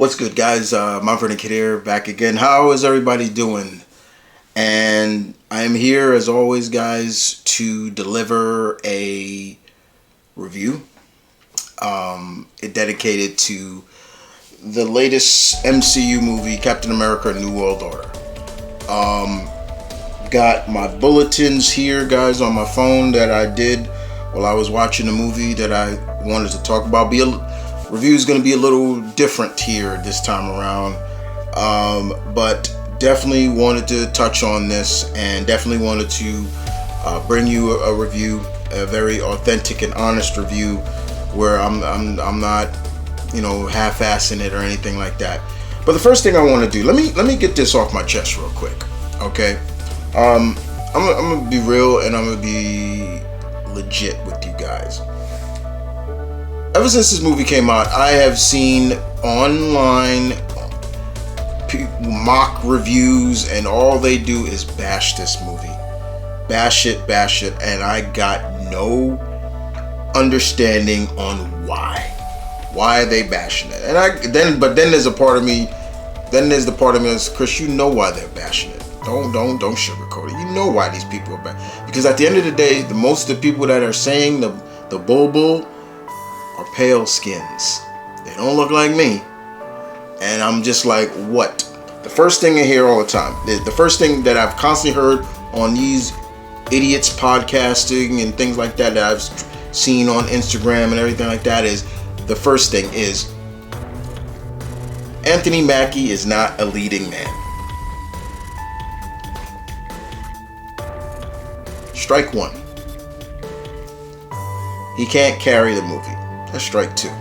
What's good, guys? M.V.K here, back again. How is everybody doing? And I am here, as always, guys, to deliver a review. It dedicated to the latest MCU movie, Captain America: New World Order. Got my bulletins here, guys, on my phone that I did while I was watching the movie that I wanted to talk about. Review is going to be a little different here this time around, but definitely wanted to touch on this and definitely wanted to bring you a review, a very authentic and honest review, where I'm not, half-assing it or anything like that. But the first thing I want to do, let me get this off my chest real quick, okay? I'm gonna be real and I'm gonna be legit with you guys. Ever since this movie came out, I have seen online mock reviews, and all they do is bash this movie. Bash it, and I got no understanding on why. Why are they bashing it? And then there's a part of me, the part of me that's, Chris, you know why they're bashing it. Don't sugarcoat it. You know why these people are bad. Because at the end of the day, most of the people that are saying the bull are pale skins. They don't look like me. And I'm just like, what? The first thing I hear all the time, the first thing that I've constantly heard on these idiots podcasting and things like that I've seen on Instagram and everything like that, is the first thing is Anthony Mackie is not a leading man. Strike one. He can't carry the movie. That's strike two.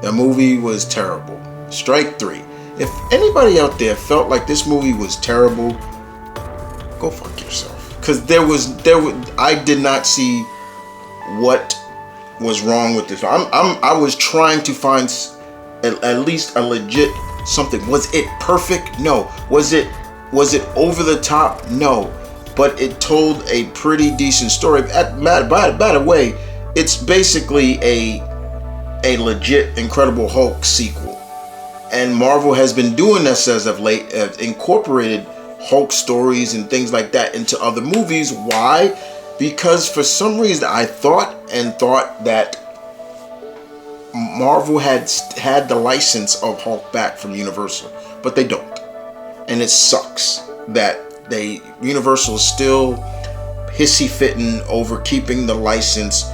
The movie was terrible. Strike three. If anybody out there felt like this movie was terrible, go fuck yourself. Because I did not see what was wrong with this. I was trying to find at least a legit something. Was it perfect? No. Was it over the top? No. But it told a pretty decent story. By the way, it's basically a legit Incredible Hulk sequel. And Marvel has been doing this as of late, incorporated Hulk stories and things like that into other movies. Why? Because for some reason I thought that Marvel had the license of Hulk back from Universal, but they don't. And it sucks that Universal is still hissy-fitting over keeping the license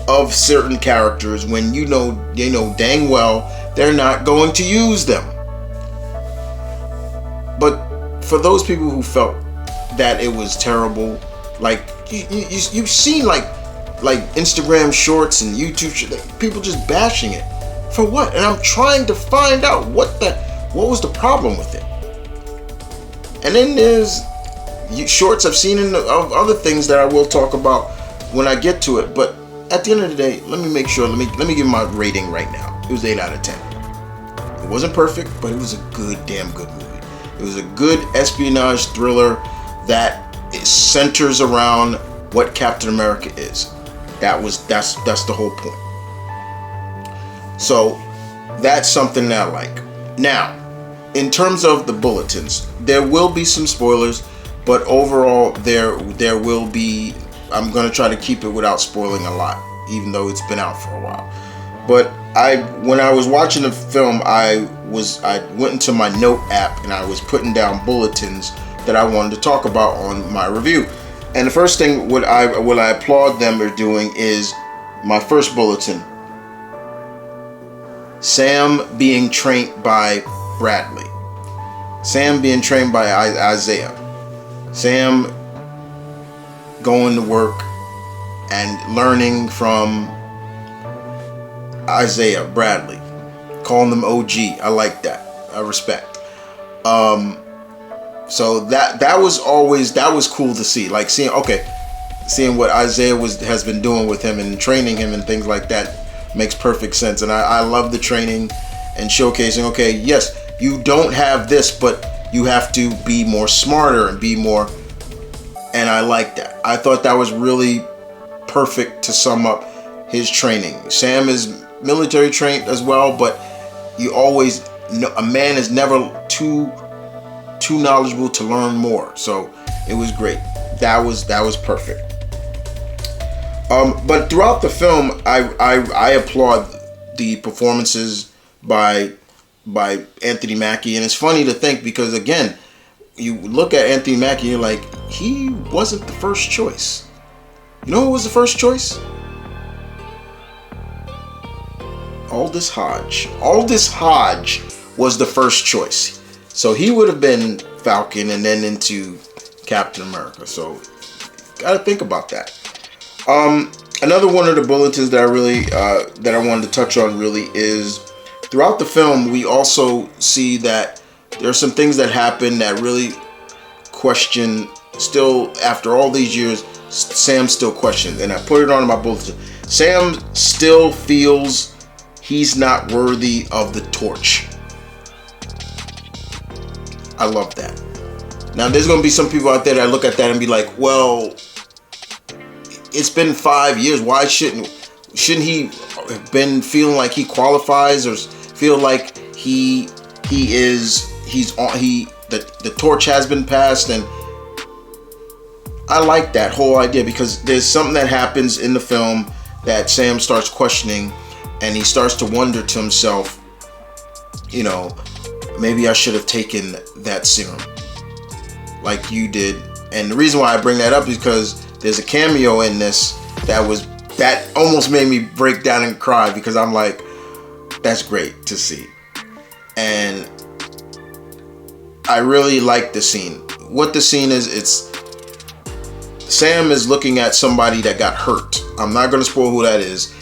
of certain characters when they know dang well they're not going to use them. But for those people who felt that it was terrible, like you've seen like Instagram shorts and YouTube people just bashing it for what? And I'm trying to find out what was the problem with it. And then there's shorts I've seen of other things that I will talk about when I get to it. But at the end of the day, let me make sure. Let me give my rating right now. It was 8 out of 10. It wasn't perfect, but it was a damn good movie. It was a good espionage thriller that centers around what Captain America is. That's the whole point. So that's something that I like. Now, in terms of the bulletins, there will be some spoilers. But overall, there will be. I'm gonna try to keep it without spoiling a lot, even though it's been out for a while. But when I was watching the film, I went into my note app and I was putting down bulletins that I wanted to talk about on my review. And the first thing what I applaud them for doing is my first bulletin: Sam being trained by Bradley. Sam being trained by Isaiah. Sam going to work and learning from Isaiah Bradley, calling them OG. I like that. I respect. So that was cool to see. Like seeing what Isaiah has been doing with him and training him and things like that makes perfect sense. And I love the training and showcasing. Okay, yes, you don't have this, but you have to be more smarter and be more. And I like that. I thought that was really perfect to sum up his training. Sam is military trained as well, but You always know a man is never too knowledgeable to learn more. So it was great. That was perfect. But throughout the film, I applaud the performances by Anthony Mackie, and it's funny to think because again, you look at Anthony Mackie, and you're like, he wasn't the first choice. You know who was the first choice? Aldous Hodge. Aldous Hodge was the first choice. So he would have been Falcon and then into Captain America. So gotta think about that. Another one of the bulletins that I really that I wanted to touch on really is throughout the film we also see that there are some things that happen that really question still after all these years. Sam still questions, and I put it on my bulletin. Sam still feels he's not worthy of the torch. I love that. Now there's gonna be some people out there that look at that and be like, well, it's been 5 years. Why shouldn't he have been feeling like he qualifies or feel like the torch has been passed? And I like that whole idea because there's something that happens in the film that Sam starts questioning, and he starts to wonder to himself, you know, maybe I should have taken that serum like you did. And the reason why I bring that up is because there's a cameo in this that almost made me break down and cry because I'm like, that's great to see. And I really like the scene. What the scene is, it's Sam is looking at somebody that got hurt. I'm not going to spoil who that is.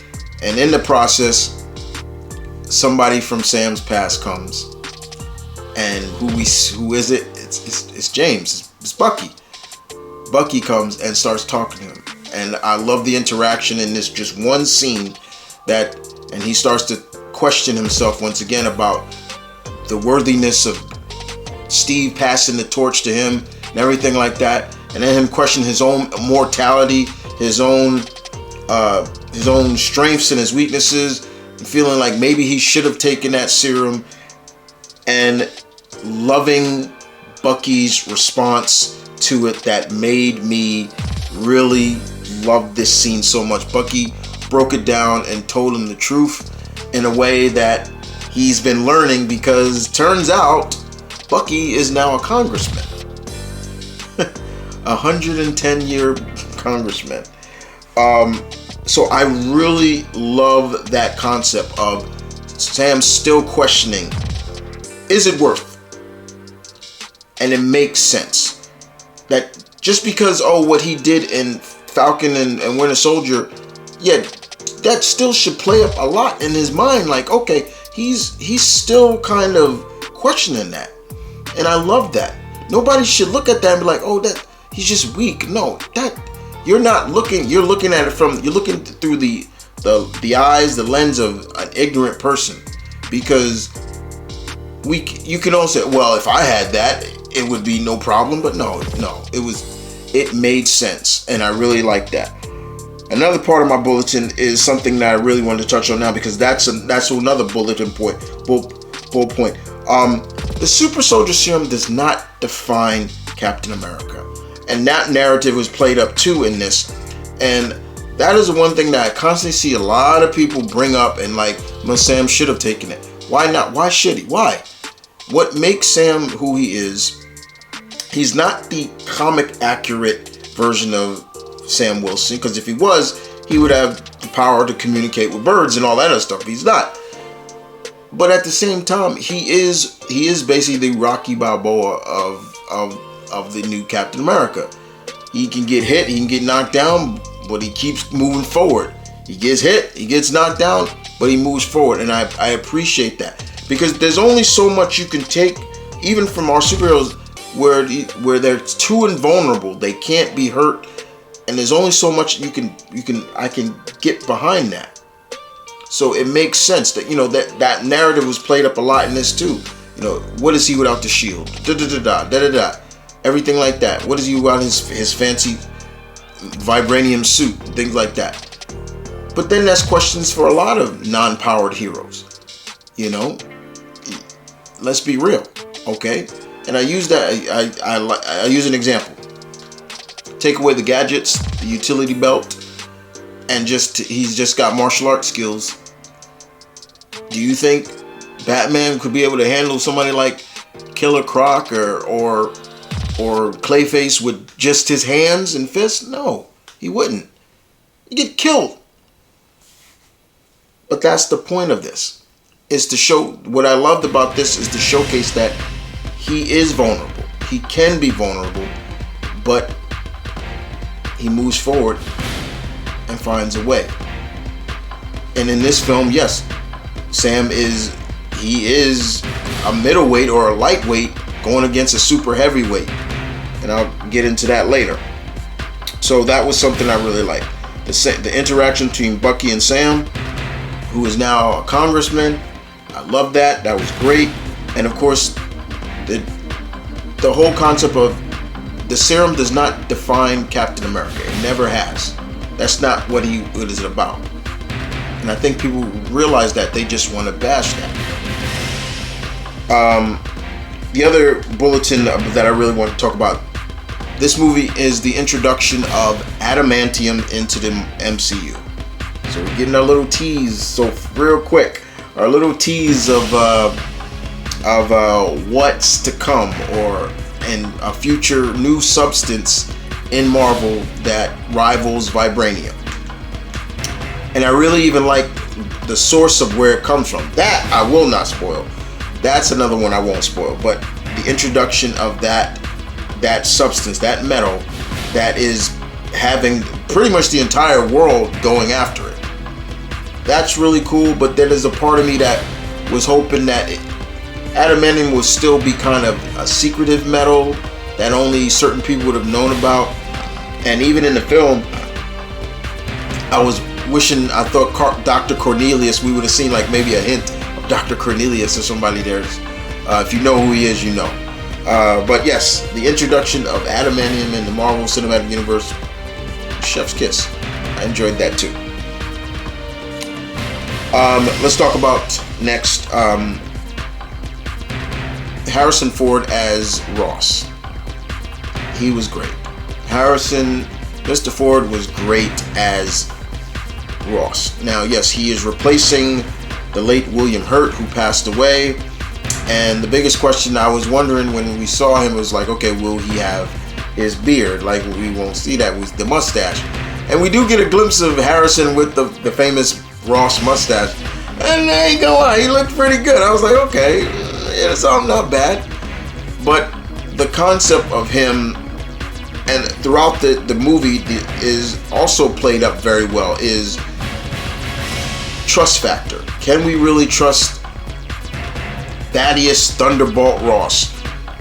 And in the process, somebody from Sam's past comes. And who is it? It's James. It's Bucky. Bucky comes and starts talking to him. And I love the interaction in this just one scene and he starts to question himself once again about the worthiness of Steve passing the torch to him and everything like that. And then him questioning his own mortality, his own strengths and his weaknesses, and feeling like maybe he should have taken that serum, and loving Bucky's response to it that made me really love this scene so much. Bucky broke it down and told him the truth in a way that he's been learning, because turns out Bucky is now a congressman. 110-year congressman. So I really love that concept of Sam still questioning, is it worth? And it makes sense that just because what he did in Falcon and Winter Soldier, yeah, that still should play up a lot in his mind. Like, okay, he's still kind of questioning that, and I love that. Nobody should look at that and be like, oh, that he's just weak. No, that you're not looking. You're looking at it you're looking through the eyes, the lens of an ignorant person, because you can all say, well, if I had that, it would be no problem. But no, it made sense, and I really like that. Another part of my bulletin is something that I really wanted to touch on now, because that's another bulletin point. Bullet point. The super soldier serum does not define Captain America, and that narrative was played up too in this, and that is the one thing that I constantly see a lot of people bring up, and like, well, Sam should have taken it. Why not? Why should he? Why? What makes Sam who he is? He's not the comic accurate version of Sam Wilson, because if he was, he would have the power to communicate with birds and all that other stuff. He's not. But at the same time, he is basically the Rocky Balboa of the new Captain America. He can get hit, he can get knocked down, but he keeps moving forward. He gets hit, he gets knocked down, but he moves forward, and I appreciate that, because there's only so much you can take, even from our superheroes, where they're too invulnerable, they can't be hurt, and there's only so much I can get behind that. So it makes sense that, that narrative was played up a lot in this too. What is he without the shield? Everything like that. What is he without his fancy vibranium suit? Things like that. But then that's questions for a lot of non-powered heroes. let's be real, okay? And I use that. I use an example. Take away the gadgets, the utility belt, and he's just got martial arts skills. Do you think Batman could be able to handle somebody like Killer Croc or Clayface with just his hands and fists? No, he wouldn't. He'd get killed. But that's the point of this. Is to show, what I loved about this is to showcase that he is vulnerable. He can be vulnerable, but he moves forward and finds a way. And in this film, yes, Sam is a middleweight or a lightweight going against a super heavyweight. And I'll get into that later. So that was something I really liked. The interaction between Bucky and Sam, who is now a congressman. I love that. That was great. And of course, the whole concept of the serum does not define Captain America. It never has. That's not what it is about. And I think people realize that. They just want to bash that. The other bulletin that I really want to talk about, this movie is the introduction of adamantium into the MCU. So we're getting our little tease. So real quick, our little tease of what's to come, and a future new substance in Marvel that rivals vibranium. And I really even like the source of where it comes from. That I will not spoil. That's another one I won't spoil. But the introduction of that substance, that metal, that is having pretty much the entire world going after it. That's really cool. But then there's a part of me that was hoping that adamantium would still be kind of a secretive metal that only certain people would have known about. And even in the film, I was wishing, I thought Dr. Cornelius, we would have seen like maybe a hint of Dr. Cornelius or somebody there. If you know who he is, you know. But yes, the introduction of adamantium in the Marvel Cinematic Universe, chef's kiss. I enjoyed that too. Let's talk about next Harrison Ford as Ross. He was great. Mr. Ford was great as Ross. Now, yes, he is replacing the late William Hurt, who passed away. And the biggest question I was wondering when we saw him was like, okay, will he have his beard? Like, we won't see that with the mustache. And we do get a glimpse of Harrison with the famous Ross mustache. And I ain't gonna lie, he looked pretty good. I was like, okay, it's not bad. But the concept of him, and throughout the movie, is also played up very well, is trust factor. Can we really trust Thaddeus Thunderbolt Ross?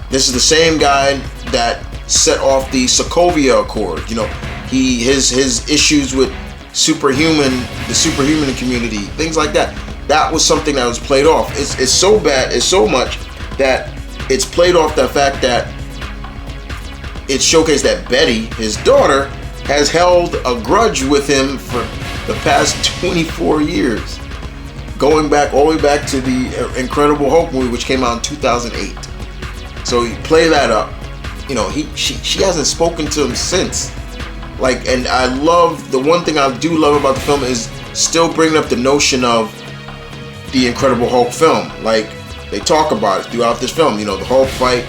This is the same guy that set off the Sokovia Accord. You know, his issues with the superhuman community, things like that. That was something that was played off. It's so bad, it's so much that it's played off the fact that it showcased that Betty, his daughter, has held a grudge with him for the past 24 years. Going back all the way back to the Incredible Hulk movie, which came out in 2008. So you play that up. You know, she hasn't spoken to him since. Like, and I love, the one thing I do love about the film is still bringing up the notion of the Incredible Hulk film. Like, they talk about it throughout this film. You know, the Hulk fight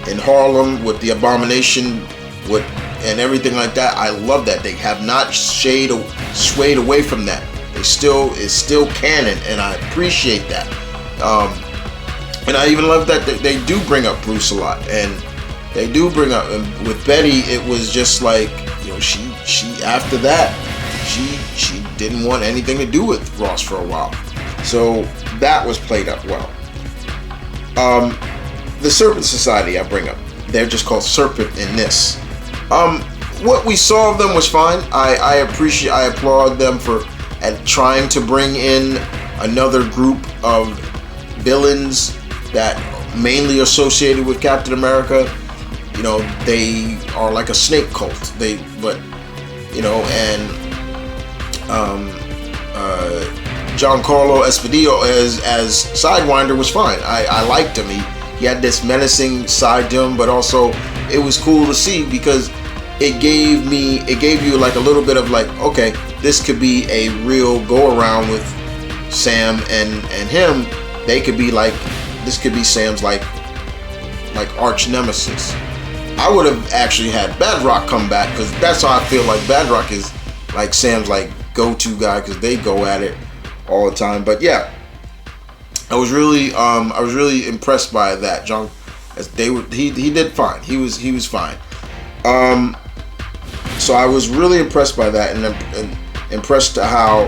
in Harlem with the Abomination, and everything like that. I love that. They have not swayed away from that. It's still canon, and I appreciate that. And I even love that they do bring up Bruce a lot, and they do bring up, and with Betty, it was just like, you know, she after that, she didn't want anything to do with Ross for a while. So that was played up well. The Serpent Society I bring up, they're just called Serpent in this. What we saw of them was fine. I applaud them for trying to bring in another group of villains that mainly associated with Captain America. You know, they are like a snake cult. Giancarlo Esposito as Sidewinder was fine. I liked him. He had this menacing side to him, but also it was cool to see because it gave you like a little bit of like, okay, this could be a real go around with Sam and him. They could be like, this could be Sam's like arch nemesis. I would have actually had Badrock come back because that's how I feel like Badrock is like Sam's like go-to guy because they go at it all the time. But yeah, I was really impressed by that. John, as he did fine. He was fine. So I was really impressed by that, and impressed to how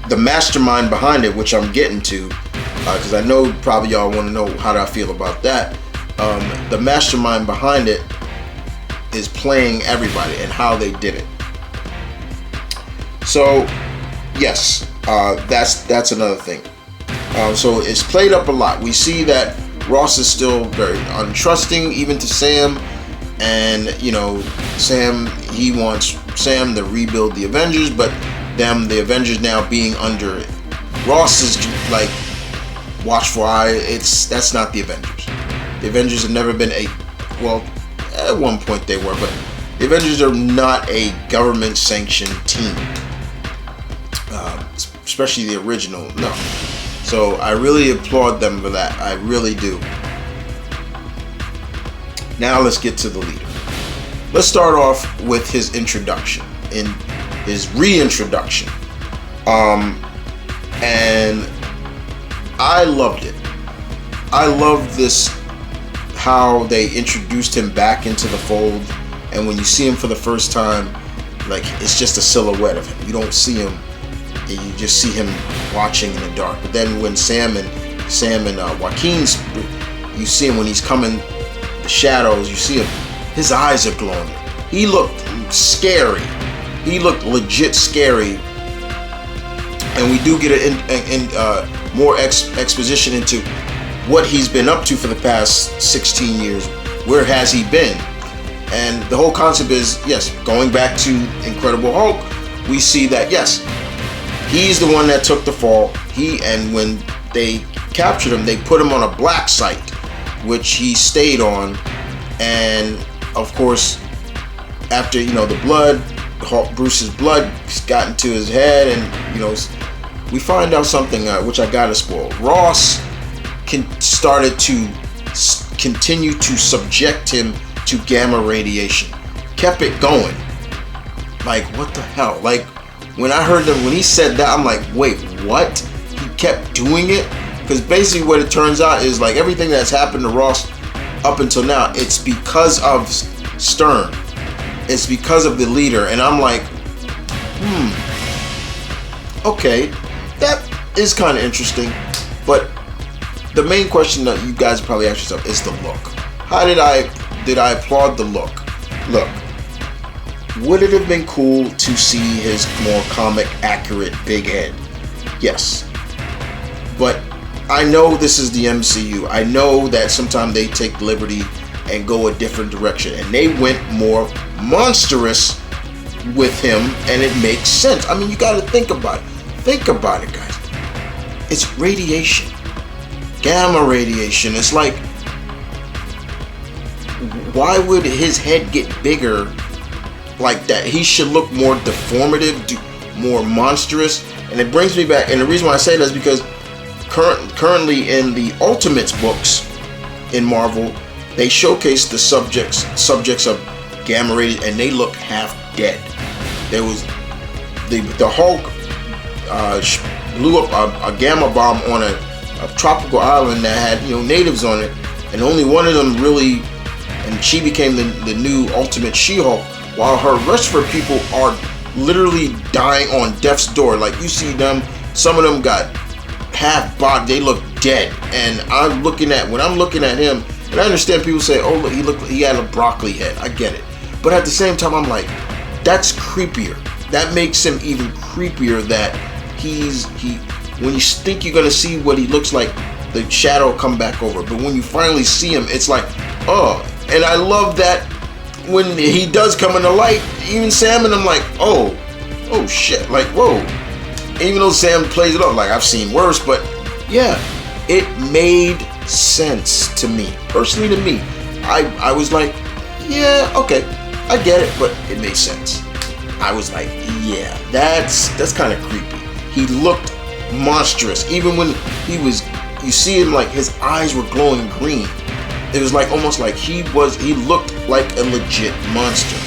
the mastermind behind it, which I'm getting to, because I know probably y'all want to know how do I feel about that. The mastermind behind it is playing everybody and how they did it. So yes, that's another thing. So it's played up a lot. We see that Ross is still very untrusting, even to Sam, and Sam, he wants Sam to rebuild the Avengers, but the Avengers now being under Ross's like watchful eye, that's not the Avengers. The Avengers have never been at one point they were, but the Avengers are not a government-sanctioned team, especially the original. No. So I really applaud them for that. I really do. Now let's get to the leader. Let's start off with his introduction, in his reintroduction. And I loved it. I loved this, how they introduced him back into the fold, and when you see him for the first time, like, it's just a silhouette of him. You don't see him, and you just see him watching in the dark. But then when Sam and Joaquin's, you see him when he's coming, the shadows, you see him, his eyes are glowing. He looked scary. He looked legit scary. And we do get more exposition into what he's been up to for the past 16 years. Where has he been? And the whole concept is, yes, going back to Incredible Hulk, we see that, yes, he's the one that took the fall. And when they captured him, they put him on a black site, which he stayed on. And of course, after the blood, Bruce's blood got into his head, and we find out something which I gotta spoil. Ross started to continue to subject him to gamma radiation. Kept it going. Like, what the hell? Like, when I heard when he said that, I'm like, wait, what? He kept doing it? Because basically what it turns out is, like, everything that's happened to Ross up until now, it's because of Stern. It's because of the leader. And I'm like, okay, that is kind of interesting. But the main question that you guys probably ask yourself is the look. How did I applaud the look? Look, would it have been cool to see his more comic accurate big head? Yes. But I know this is the MCU. I know that sometimes they take liberty and go a different direction, and they went more monstrous with him, and it makes sense. I mean, you got to think about it. Think about it, guys. It's radiation, gamma radiation. It's like, why would his head get bigger like that? He should look more deformative, more monstrous. And it brings me back, and the reason why I say that is because currently in the Ultimates books in Marvel, they showcase the subjects of gamma radiation, and they look half dead. There was the Hulk blew up a gamma bomb on a tropical island that had natives on it, and only one of them really, and she became the new Ultimate She-Hulk, while her rest of her people are literally dying on death's door. Like, you see them, some of them got half body, they look dead. And when I'm looking at him, and I understand people say, oh, look, he had a broccoli head. I get it. But at the same time, I'm like, that's creepier. That makes him even creepier, that when you think you're gonna see what he looks like, the shadow come back over. But when you finally see him, it's like, oh. And I love that when he does come in the light, even Sam and I'm like, oh shit, like, whoa. Even though Sam plays it off like I've seen worse, but yeah, it made sense to me. Personally, to me, I was like, yeah, okay, I get it, but it made sense. I was like, yeah, that's kind of creepy. He looked monstrous. Even when you see him, like his eyes were glowing green. It was like almost like he looked like a legit monster.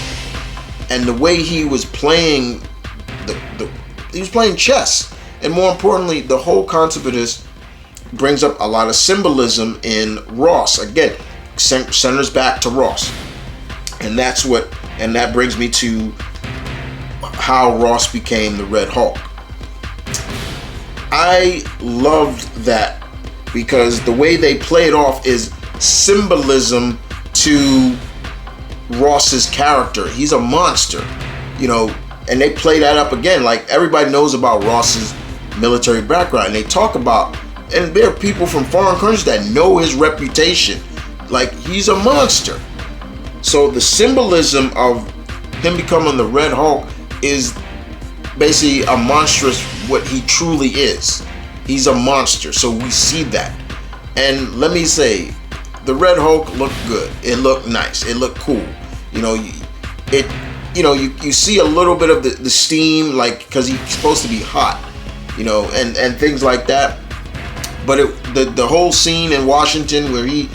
And the way he was playing he was playing chess. And more importantly, the whole concept of this brings up a lot of symbolism in Ross. Again, centers back to Ross. And that brings me to how Ross became the Red Hulk. I loved that because the way they play it off is symbolism to Ross's character. He's a monster, and they play that up again. Like, everybody knows about Ross's military background, and they talk about, and there are people from foreign countries that know his reputation. Like, he's a monster. So the symbolism of him becoming the Red Hulk is basically a monstrous, what he truly is. He's a monster, so we see that. And let me say, the Red Hulk looked good. It looked nice. It looked cool. You see a little bit of the steam, like, because he's supposed to be hot, and things like that. But the whole scene in Washington where he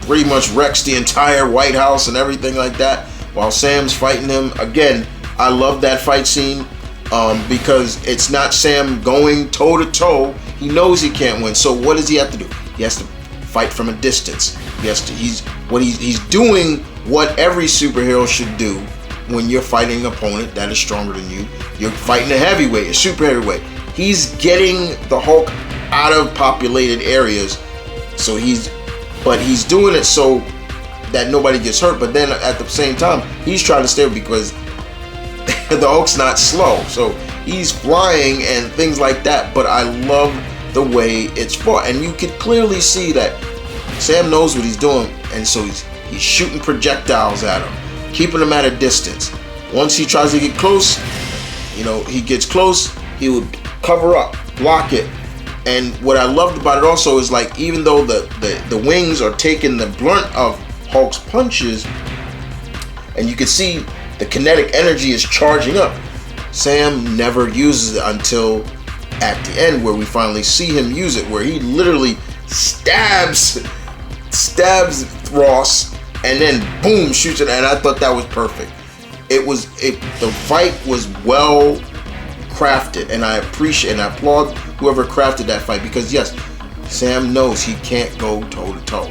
pretty much wrecks the entire White House and everything like that while Sam's fighting him. Again, I love that fight scene because it's not Sam going toe to toe. He knows he can't win. So what does he have to do? He has to fight from a distance. He's doing what every superhero should do when you're fighting an opponent that is stronger than you. You're fighting a heavyweight, a super heavyweight. He's getting the Hulk out of populated areas, but he's doing it so that nobody gets hurt. But then at the same time, he's trying to stay because the Hulk's not slow, so he's flying and things like that. But I love the way it's fought, and you can clearly see that Sam knows what he's doing, and so he's shooting projectiles at him, keeping him at a distance. Once he tries to get close, he gets close, he would cover up, block it. And what I loved about it also is, like, even though the wings are taking the blunt of Hulk's punches, and you can see the kinetic energy is charging up, Sam never uses it until at the end, where we finally see him use it, where he literally stabs Ross and then boom, shoots it. And I thought that was perfect. The fight was well crafted, and I appreciate and I applaud whoever crafted that fight, because yes, Sam knows he can't go toe to toe.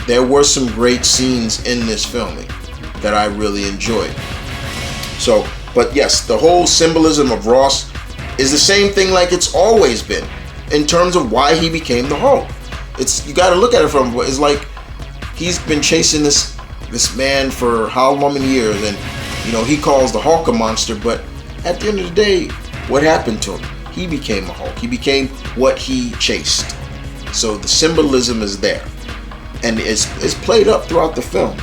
There were some great scenes in this filming that I really enjoyed. So, but yes, the whole symbolism of Ross is the same thing like it's always been in terms of why he became the Hulk. You got to look at it from, it's like he's been chasing this man for how many years, and he calls the Hulk a monster, but at the end of the day, what happened to him? He became a Hulk. He became what he chased. So the symbolism is there, and it's played up throughout the film.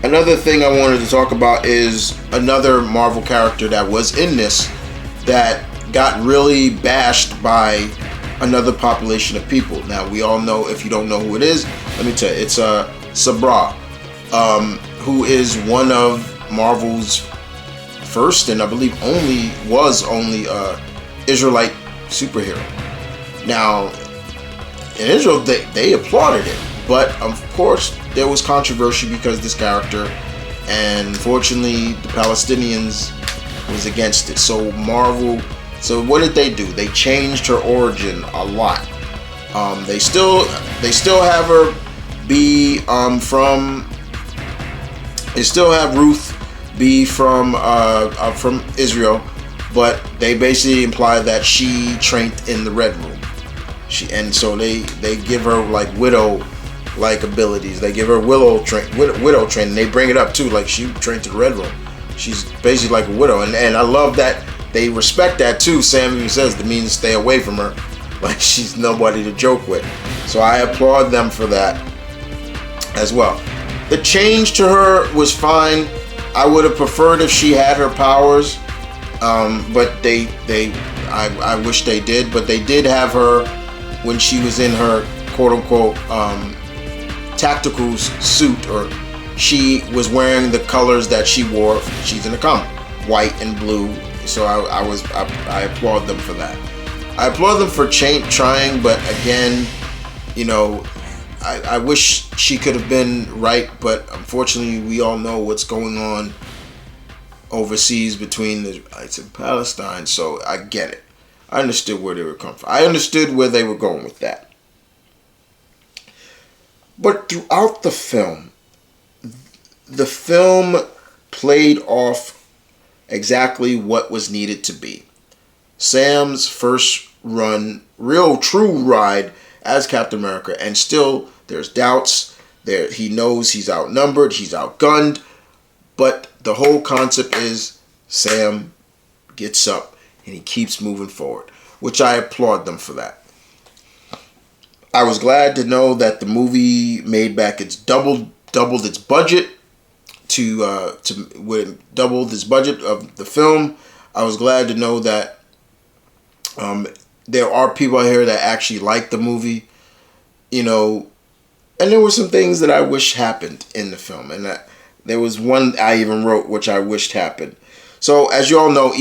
Another thing I wanted to talk about is another Marvel character that was in this that got really bashed by another population of people. Now, we all know, if you don't know who it is, let me tell you, it's Sabra, who is one of Marvel's first and I believe only Israelite superhero. Now, in Israel, they applauded it, but of course there was controversy because this character, and unfortunately the Palestinians was against it. So what did they do? They changed her origin a lot. They still have her be from. They still have Ruth be from Israel, but they basically imply that she trained in the Red Room. So they give her like widow-like abilities. They give her widow training. They bring it up too, like she trained to the Red Room. She's basically like a widow, and I love that they respect that too. Sam even says that means stay away from her, like she's nobody to joke with. So I applaud them for that as well. The change to her was fine. I would have preferred if she had her powers, but I wish they did. But they did have her when she was in her quote unquote tactical suit, or she was wearing the colors that she wore. She's in the comic, white and blue. So I applaud them for that. I applaud them for trying, but again, you know, I wish she could have been right, but unfortunately, we all know what's going on overseas between the Israelites and Palestine. So I get it. I understood where they were coming from. I understood where they were going with that. But throughout the film played off exactly what was needed to be. Sam's first run, real true ride as Captain America, and still there's doubts. He knows he's outnumbered, he's outgunned, but the whole concept is Sam gets up and he keeps moving forward, which I applaud them for that. I was glad to know that the movie made back its doubled its budget doubled its budget of the film. I was glad to know that there are people out here that actually like the movie, you know, and there were some things that I wish happened in the film, and there was one I even wrote which I wished happened. So as you all know,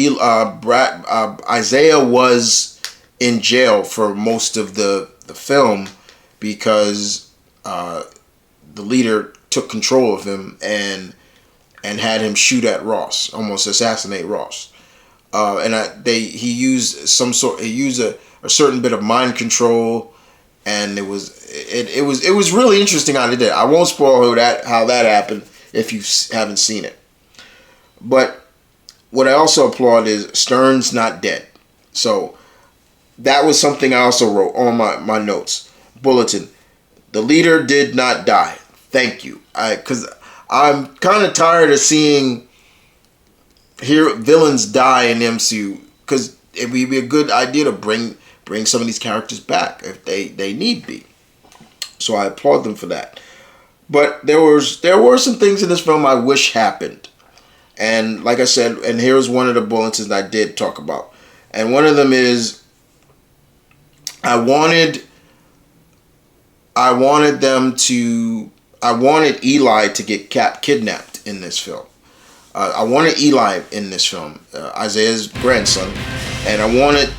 Isaiah was in jail for most of the film because the leader took control of him and had him shoot at Ross, almost assassinate Ross. He used a certain bit of mind control, and it was really interesting how they did it. I won't spoil how that happened if you haven't seen it. But what I also applaud is Stern's not dead. So that was something I also wrote on my notes bulletin. The leader did not die. Thank you. Because I'm kind of tired of seeing villains die in the MCU, because it would be a good idea to bring some of these characters back if they need be. So I applaud them for that. But there were some things in this film I wish happened. And like I said, and here's one of the bullets that I did talk about. And one of them is I wanted Eli to get kidnapped in this film. I wanted Eli in this film, Isaiah's grandson, and I wanted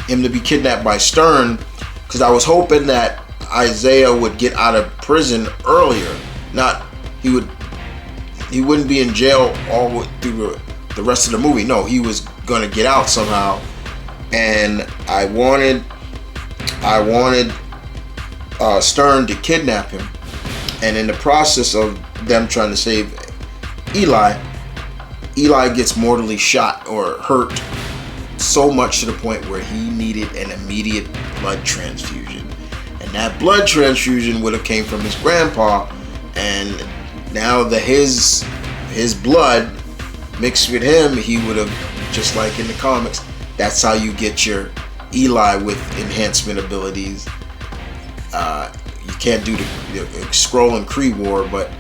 him to be kidnapped by Stern because I was hoping that Isaiah would get out of prison earlier. He wouldn't be in jail all through the rest of the movie. No, he was going to get out somehow, and I wanted Stern to kidnap him, and in the process of them trying to save Eli gets mortally shot or hurt so much to the point where he needed an immediate blood transfusion, and that blood transfusion would have came from his grandpa, and now his blood mixed with him, he would have, just like in the comics, that's how you get your Eli with enhancement abilities. You can't do the Skrull and Kree war, but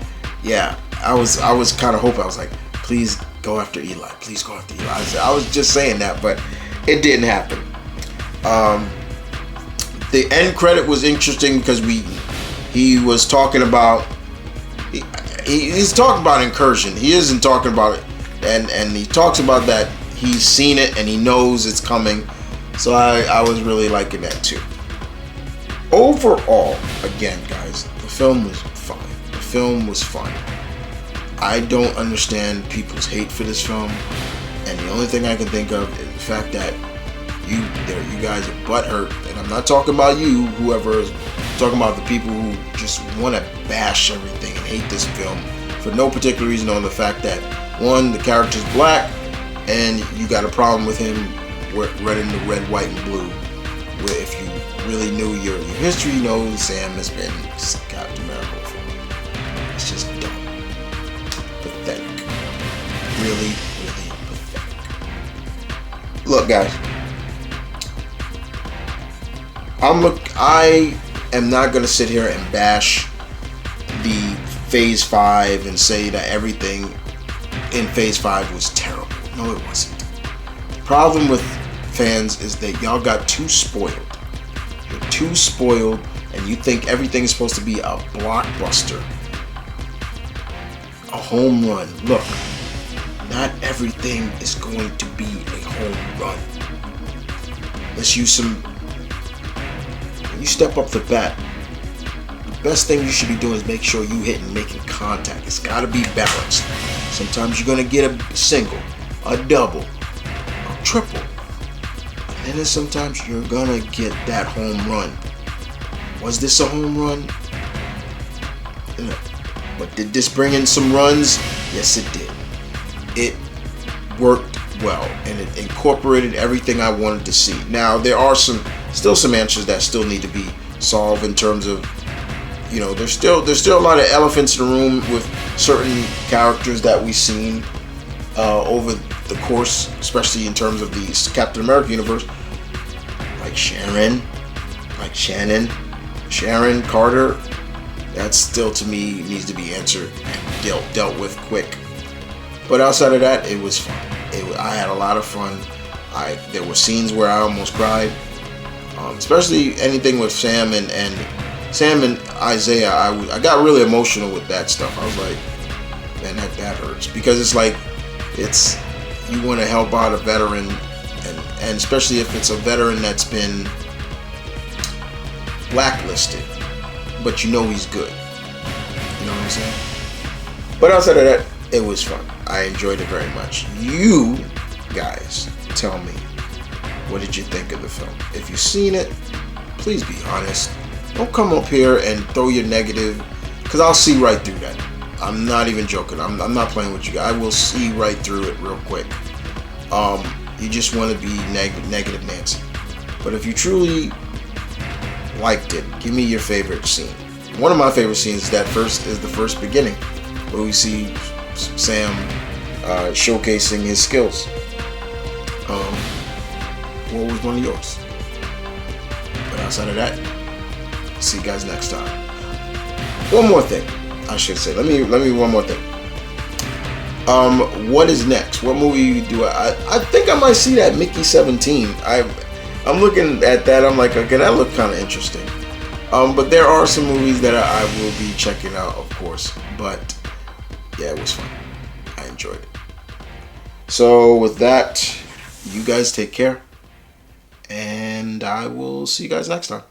yeah, I was kind of hoping. I was like, please go after Eli. Please go after Eli. I was just saying that, but it didn't happen. The end credit was interesting because he was talking about he's talking about incursion. He isn't talking about it, and he talks about that he's seen it and he knows it's coming. So I was really liking that too. Overall, again, guys, the film was fine. The film was fun. I don't understand people's hate for this film, and the only thing I can think of is the fact that you guys are butthurt, and I'm not talking about you, whoever is, I'm talking about the people who just want to bash everything and hate this film for no particular reason, on the fact that, one, the character's black, and you got a problem with him running the red, white, and blue. Where if you really knew your history, you know Sam has been Captain America before. It's just dumb. Pathetic. Really, really pathetic. Look, guys. I am not going to sit here and bash the Phase 5 and say that everything in Phase 5 was terrible. No, it wasn't. The problem with fans is that y'all got too spoiled. You're too spoiled, and you think everything is supposed to be a blockbuster, a home run. Look, not everything is going to be a home run. Let's use some. When you step up the bat, the best thing you should be doing is make sure you hitting, making contact. It's got to be balanced. Sometimes you're going to get a single, a double, a triple. And then sometimes you're going to get that home run. Was this a home run? But did this bring in some runs? Yes, it did. It worked well, and it incorporated everything I wanted to see. Now, there are still some answers that still need to be solved in terms of, there's still a lot of elephants in the room with certain characters that we've seen over the course, especially in terms of the Captain America universe, like Sharon Carter. That still, to me, needs to be answered and dealt with quick. But outside of that, it was fun. I had a lot of fun. There were scenes where I almost cried, especially anything with Sam and Isaiah. I got really emotional with that stuff. I was like, man, that hurts, because it's like you want to help out a veteran, and especially if it's a veteran that's been blacklisted, but he's good. You know what I'm saying? But outside of that, it was fun. I enjoyed it very much. You guys, tell me, what did you think of the film? If you've seen it, please be honest. Don't come up here and throw your negative, because I'll see right through that. I'm not even joking. I'm not playing with you. I will see right through it real quick. You just want to be negative Nancy. But if you truly liked it, give me your favorite scene. One of my favorite scenes is the first beginning, where we see Sam showcasing his skills. What was one of yours? But outside of that, see you guys next time. One more thing, I should say. Let me one more thing. What is next? What movie do I think I might see that Mickey 17. I'm looking at that. I'm like, okay, that looked kind of interesting. But there are some movies that I will be checking out, of course. But yeah, it was fun. I enjoyed it. So with that, you guys take care, and I will see you guys next time.